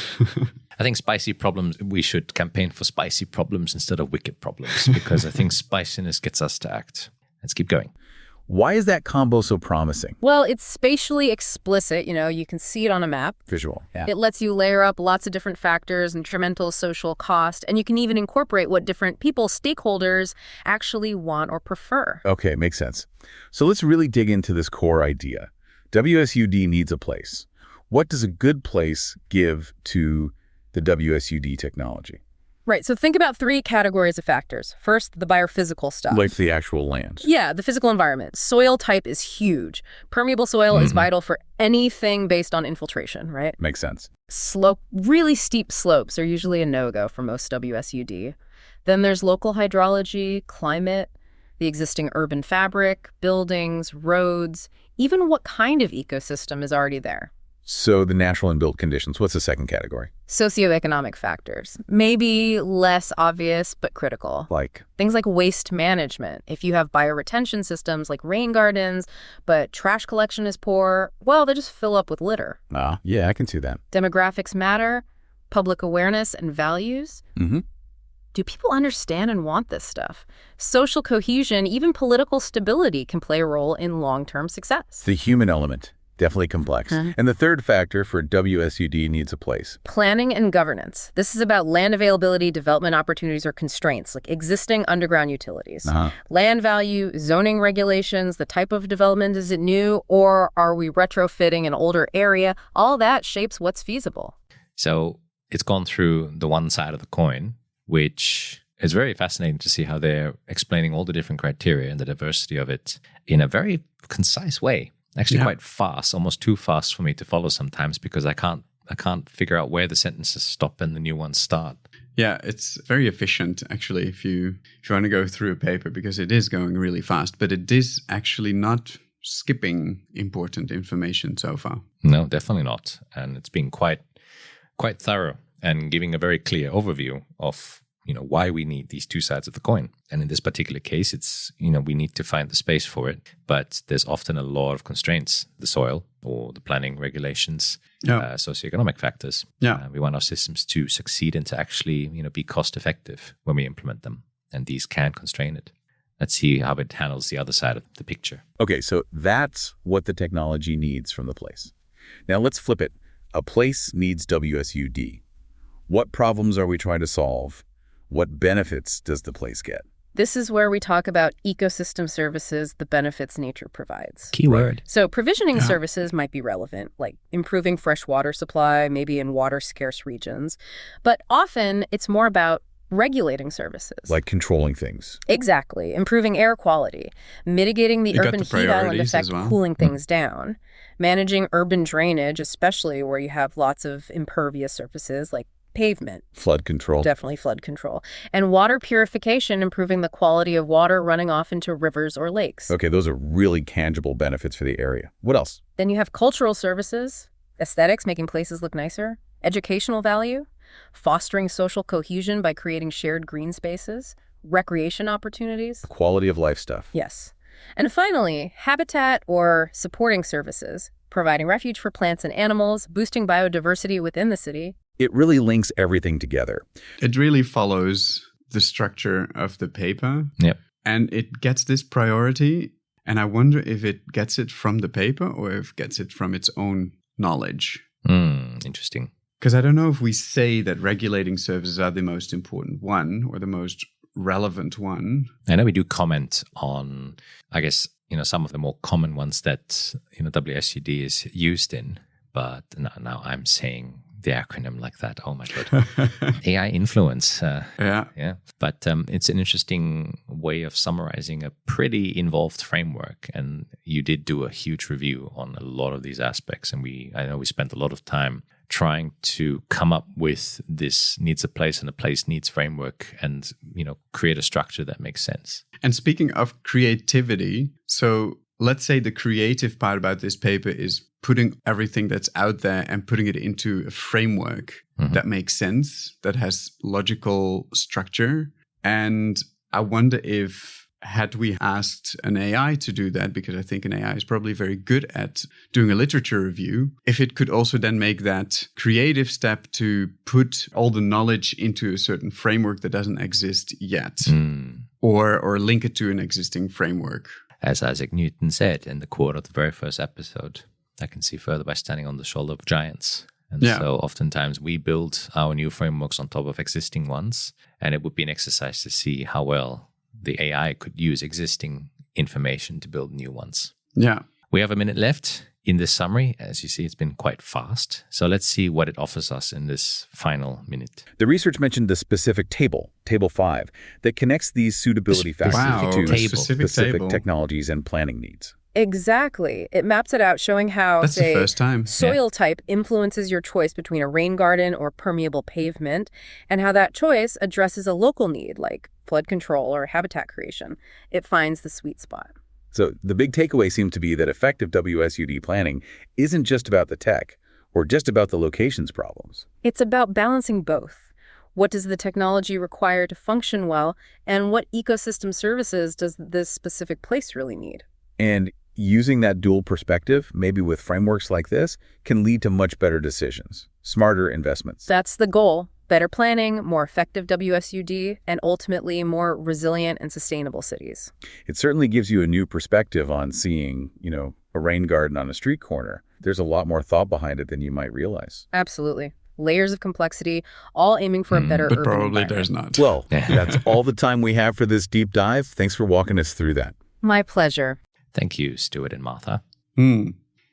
I think spicy problems, we should campaign for spicy problems instead of wicked problems, because I think spiciness gets us to act. Let's keep going. Why is that combo so promising? Well, it's spatially explicit. You can see it on a map. Visual, yeah. It lets you layer up lots of different factors, incremental social cost, and you can even incorporate what different people, stakeholders, actually want or prefer. Okay, makes sense. So let's really dig into this core idea. WSUD needs a place. What does a good place give to the WSUD technology? Right, so think about 3 categories of factors. First, the biophysical stuff. Like the actual land. Yeah, the physical environment. Soil type is huge. Permeable soil is vital for anything based on infiltration, right? Makes sense. Slope, really steep slopes are usually a no-go for most WSUD. Then there's local hydrology, climate, the existing urban fabric, buildings, roads, even what kind of ecosystem is already there. So the natural and built conditions. What's the second category? Socioeconomic factors. Maybe less obvious, but critical. Like? Things like waste management. If you have bioretention systems like rain gardens, but trash collection is poor, well, they just fill up with litter. Yeah, I can see that. Demographics matter, public awareness and values. Mm-hmm. Do people understand and want this stuff? Social cohesion, even political stability can play a role in long-term success. The human element. Definitely complex. And the third factor for WSUD needs a place. Planning and governance. This is about land availability, development opportunities, or constraints, like existing underground utilities. Land value, zoning regulations, the type of development, is it new, or are we retrofitting an older area? All that shapes what's feasible. So it's gone through the one side of the coin, which is very fascinating to see how they're explaining all the different criteria and the diversity of it in a very concise way. Actually, quite fast, almost too fast for me to follow sometimes, because I can't figure out where the sentences stop and the new ones start. Yeah, it's very efficient, actually, if you want to go through a paper, because it is going really fast, but it is actually not skipping important information so far. No, definitely not. And it's been quite thorough and giving a very clear overview of why we need these two sides of the coin. And in this particular case, it's, we need to find the space for it. But there's often a lot of constraints, the soil or the planning regulations, socioeconomic factors. We want our systems to succeed and to actually, be cost effective when we implement them. And these can constrain it. Let's see how it handles the other side of the picture. Okay, so that's what the technology needs from the place. Now let's flip it. A place needs WSUD. What problems are we trying to solve? What benefits does the place get? This is where we talk about ecosystem services, the benefits nature provides. Keyword. So provisioning services might be relevant, like improving fresh water supply, maybe in water-scarce regions. But often it's more about regulating services. Like controlling things. Exactly. Improving air quality, mitigating the urban heat island effect, cooling things down, managing urban drainage, especially where you have lots of impervious surfaces like pavement. Flood control. Definitely flood control. And water purification, improving the quality of water running off into rivers or lakes. Okay, those are really tangible benefits for the area. What else? Then you have cultural services, aesthetics, making places look nicer, educational value, fostering social cohesion by creating shared green spaces, recreation opportunities. Quality of life stuff. Yes. And finally, habitat or supporting services, providing refuge for plants and animals, boosting biodiversity within the city. It really links everything together. It really follows the structure of the paper. Yep. and it gets this priority. And I wonder if it gets it from the paper or if it gets it from its own knowledge. Interesting. Because I don't know if we say that regulating services are the most important one or the most relevant one. I know we do comment on, I guess, some of the more common ones that, WSUD is used in. But now I'm saying the acronym like that. Oh my God. AI influence. Yeah. But it's an interesting way of summarizing a pretty involved framework. And you did do a huge review on a lot of these aspects. And I know we spent a lot of time trying to come up with this needs a place and a place needs framework and, create a structure that makes sense. And speaking of creativity, so let's say the creative part about this paper is putting everything that's out there and putting it into a framework that makes sense, that has logical structure. And I wonder if, had we asked an AI to do that, because I think an AI is probably very good at doing a literature review, if it could also then make that creative step to put all the knowledge into a certain framework that doesn't exist yet, or link it to an existing framework. As Isaac Newton said in the quote of the very first episode, I can see further by standing on the shoulder of giants. And so oftentimes we build our new frameworks on top of existing ones, and it would be an exercise to see how well the AI could use existing information to build new ones. Yeah. We have a minute left in this summary. As you see, it's been quite fast. So let's see what it offers us in this final minute. The research mentioned the specific table 5, that connects these suitability factors to specific technologies and planning needs. Exactly. It maps it out, showing how, that's the first time. Soil type influences your choice between a rain garden or permeable pavement, and how that choice addresses a local need like flood control or habitat creation. It finds the sweet spot. So the big takeaway seems to be that effective WSUD planning isn't just about the tech or just about the locations problems. It's about balancing both. What does the technology require to function well, and what ecosystem services does this specific place really need? And using that dual perspective, maybe with frameworks like this, can lead to much better decisions, smarter investments. That's the goal. Better planning, more effective WSUD, and ultimately more resilient and sustainable cities. It certainly gives you a new perspective on seeing, a rain garden on a street corner. There's a lot more thought behind it than you might realize. Absolutely. Layers of complexity, all aiming for a better urban probably environment. There's not. Well, that's all the time we have for this deep dive. Thanks for walking us through that. My pleasure. Thank you, Stuart and Martha.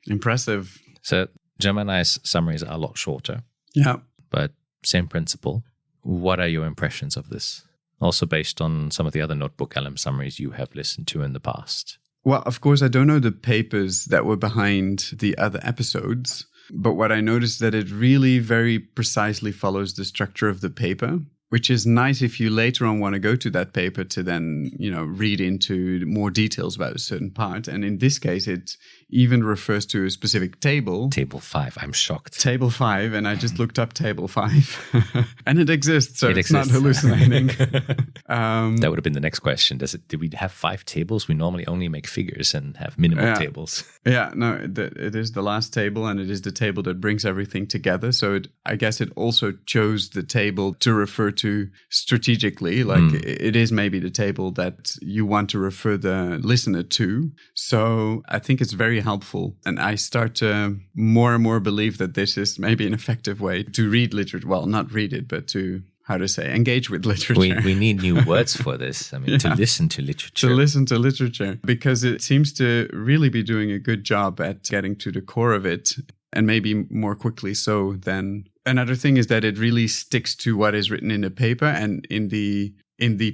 Impressive. So Gemini's summaries are a lot shorter. Yeah. But same principle. What are your impressions of this? Also based on some of the other NotebookLM summaries you have listened to in the past. Well, of course, I don't know the papers that were behind the other episodes, but what I noticed is that it really very precisely follows the structure of the paper, which is nice if you later on want to go to that paper to then, read into more details about a certain part. And in this case, it even refers to a specific table. Table 5, I'm shocked. Table 5, and I just looked up table 5. And it exists, so it's not hallucinating. That would have been the next question. Did we have 5 tables? We normally only make figures and have minimal tables. Yeah, no, it is the last table, and it is the table that brings everything together. So I guess it also chose the table to refer to strategically, like it is maybe the table that you want to refer the listener to. So I think it's very helpful. And I start to more and more believe that this is maybe an effective way to read literature. Well, not read it, but to, engage with literature. We need new words for this. I mean, to listen to literature. To listen to literature, because it seems to really be doing a good job at getting to the core of it, and maybe more quickly so than... Another thing is that it really sticks to what is written in the paper, and in the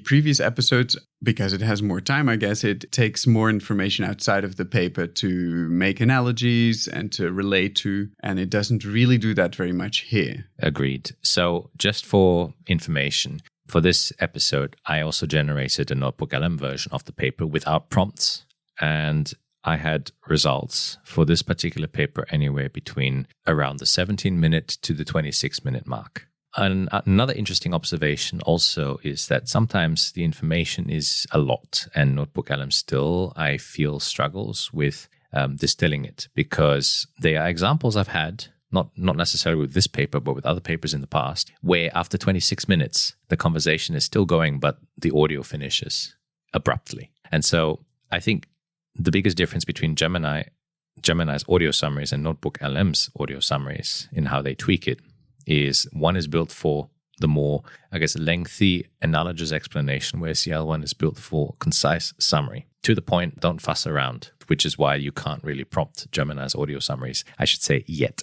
previous episodes, because it has more time, I guess, it takes more information outside of the paper to make analogies and to relate to, and it doesn't really do that very much here. Agreed. So just for information, for this episode, I also generated a NotebookLM version of the paper without prompts, and I had results for this particular paper anywhere between around the 17-minute to the 26-minute mark. And another interesting observation also is that sometimes the information is a lot, and NotebookLM still, I feel, struggles with distilling it, because they are examples I've had, not necessarily with this paper, but with other papers in the past, where after 26 minutes, the conversation is still going, but the audio finishes. abruptly. And so I think the biggest difference between Gemini's audio summaries and NotebookLM's audio summaries in how they tweak it is one is built for the more, I guess, lengthy analogous explanation, whereas the other one is built for concise summary. To the point, don't fuss around, which is why you can't really prompt Gemini's audio summaries, I should say, yet.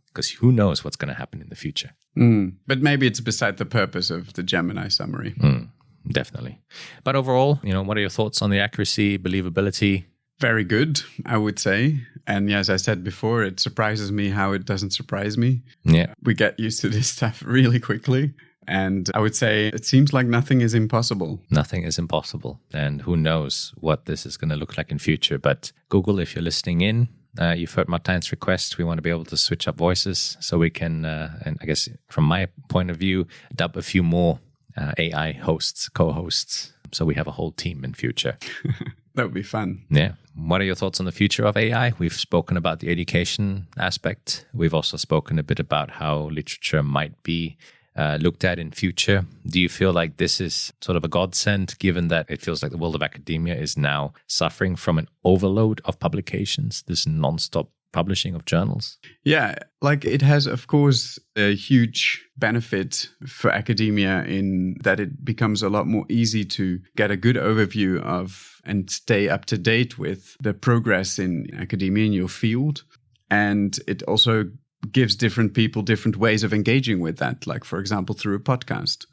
Because who knows what's going to happen in the future. But maybe it's beside the purpose of the Gemini summary. Definitely. But overall, what are your thoughts on the accuracy, believability? Very good, I would say. And as I said before, it surprises me how it doesn't surprise me. Yeah. We get used to this stuff really quickly. And I would say it seems like nothing is impossible. Nothing is impossible. And who knows what this is going to look like in future. But Google, if you're listening in, you've heard Martijn's request. We want to be able to switch up voices so we can, and I guess from my point of view, dub a few more AI hosts, co-hosts. So we have a whole team in future. That would be fun. Yeah. What are your thoughts on the future of AI? We've spoken about the education aspect. We've also spoken a bit about how literature might be looked at in future. Do you feel like this is sort of a godsend, given that it feels like the world of academia is now suffering from an overload of publications, this nonstop publishing of journals? Yeah, like it has, of course, a huge benefit for academia in that it becomes a lot more easy to get a good overview of and stay up to date with the progress in academia in your field. And it also gives different people different ways of engaging with that, like, for example, through a podcast.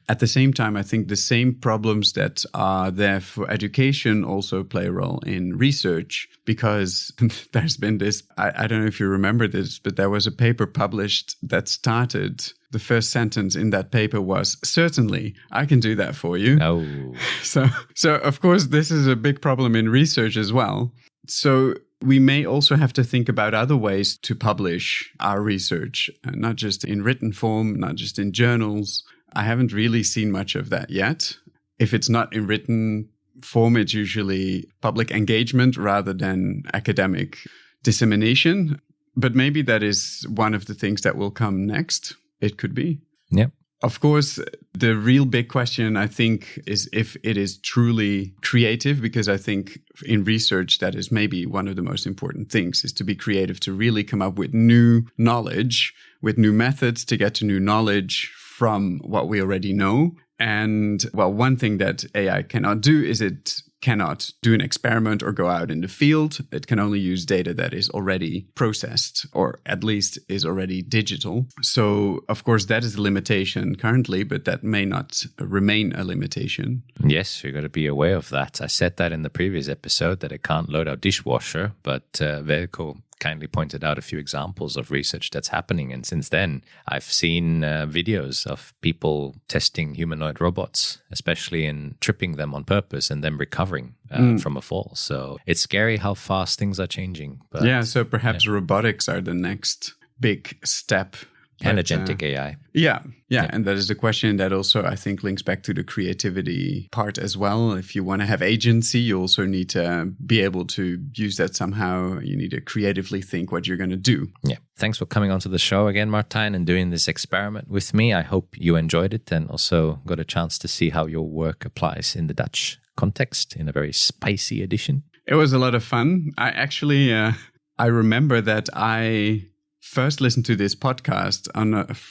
At the same time, I think the same problems that are there for education also play a role in research, because there's been this, I don't know if you remember this, but there was a paper published that started, the first sentence in that paper was, "Certainly, I can do that for you." Oh. So of course, this is a big problem in research as well. So we may also have to think about other ways to publish our research, not just in written form, not just in journals. I haven't really seen much of that yet. If it's not in written form, it's usually public engagement rather than academic dissemination. But maybe that is one of the things that will come next. It could be. Yep. Of course, the real big question, I think, is if it is truly creative, because I think in research, that is maybe one of the most important things, is to be creative, to really come up with new knowledge, with new methods to get to new knowledge from what we already know. And, well, one thing that AI cannot do is it cannot do an experiment or go out in the field. It can only use data that is already processed, or at least is already digital. So, of course, that is a limitation currently, but that may not remain a limitation. Yes, you've got to be aware of that. I said that in the previous episode, that it can't load our dishwasher, but Veljko kindly pointed out a few examples of research that's happening. And since then, I've seen videos of people testing humanoid robots, especially in tripping them on purpose and then recovering from a fall. So it's scary how fast things are changing. But, yeah, so perhaps robotics are the next big step. And agentic AI. Yeah. And that is the question that also, I think, links back to the creativity part as well. If you want to have agency, you also need to be able to use that somehow. You need to creatively think what you're going to do. Yeah. Thanks for coming onto the show again, Martijn, and doing this experiment with me. I hope you enjoyed it and also got a chance to see how your work applies in the Dutch context in a very spicy edition. It was a lot of fun. I actually, I remember that I first listened to this podcast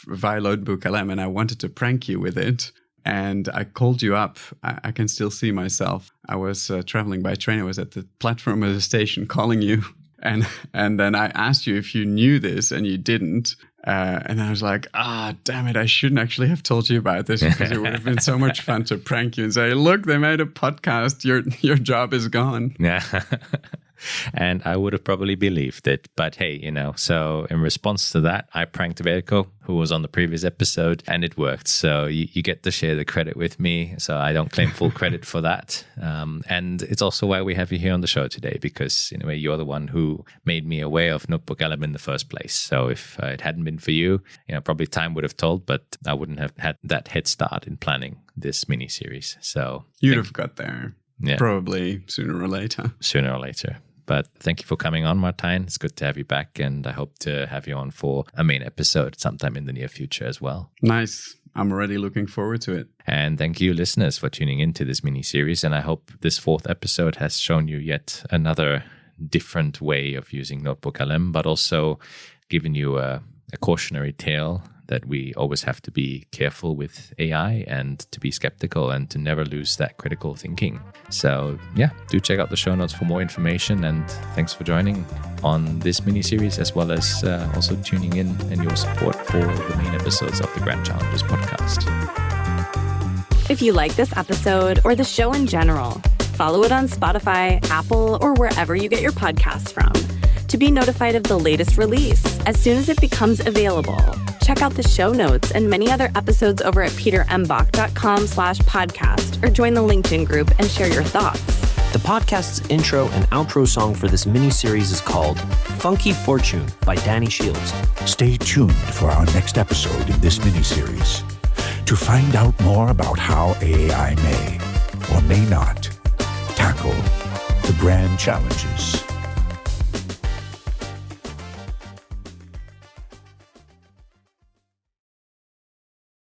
via NotebookLM, and I wanted to prank you with it. And I called you up. I can still see myself. I was traveling by train. I was at the platform of the station calling you. And then I asked you if you knew this, and you didn't. And I was like, damn it, I shouldn't actually have told you about this, because it would have been so much fun to prank you and say, look, they made a podcast. Your job is gone. Yeah. And I would have probably believed it. But hey, so in response to that, I pranked Veljko, who was on the previous episode, and it worked. So you get to share the credit with me. So I don't claim full credit for that. And it's also why we have you here on the show today, because in a way, you're the one who made me aware of NotebookLM in the first place. So if it hadn't been for you, probably time would have told, but I wouldn't have had that head start in planning this mini series. So you'd have got there. Yeah. Probably sooner or later. But thank you for coming on, Martijn. It's good to have you back, and I hope to have you on for a main episode sometime in the near future as well. Nice. I'm already looking forward to it. And thank you, listeners, for tuning into this mini-series. And I hope this 4th episode has shown you yet another different way of using NotebookLM, but also given you a cautionary tale that we always have to be careful with AI and to be skeptical and to never lose that critical thinking. So yeah, do check out the show notes for more information, and thanks for joining on this mini-series, as well as also tuning in and your support for the main episodes of the Grand Challenges podcast. If you like this episode or the show in general, follow it on Spotify, Apple, or wherever you get your podcasts from to be notified of the latest release as soon as it becomes available. Check out the show notes and many other episodes over at petermbach.com/podcast, or join the LinkedIn group and share your thoughts. The podcast's intro and outro song for this mini-series is called Funky Fortune by Danny Shields. Stay tuned for our next episode in this mini-series to find out more about how AI may or may not tackle the grand challenges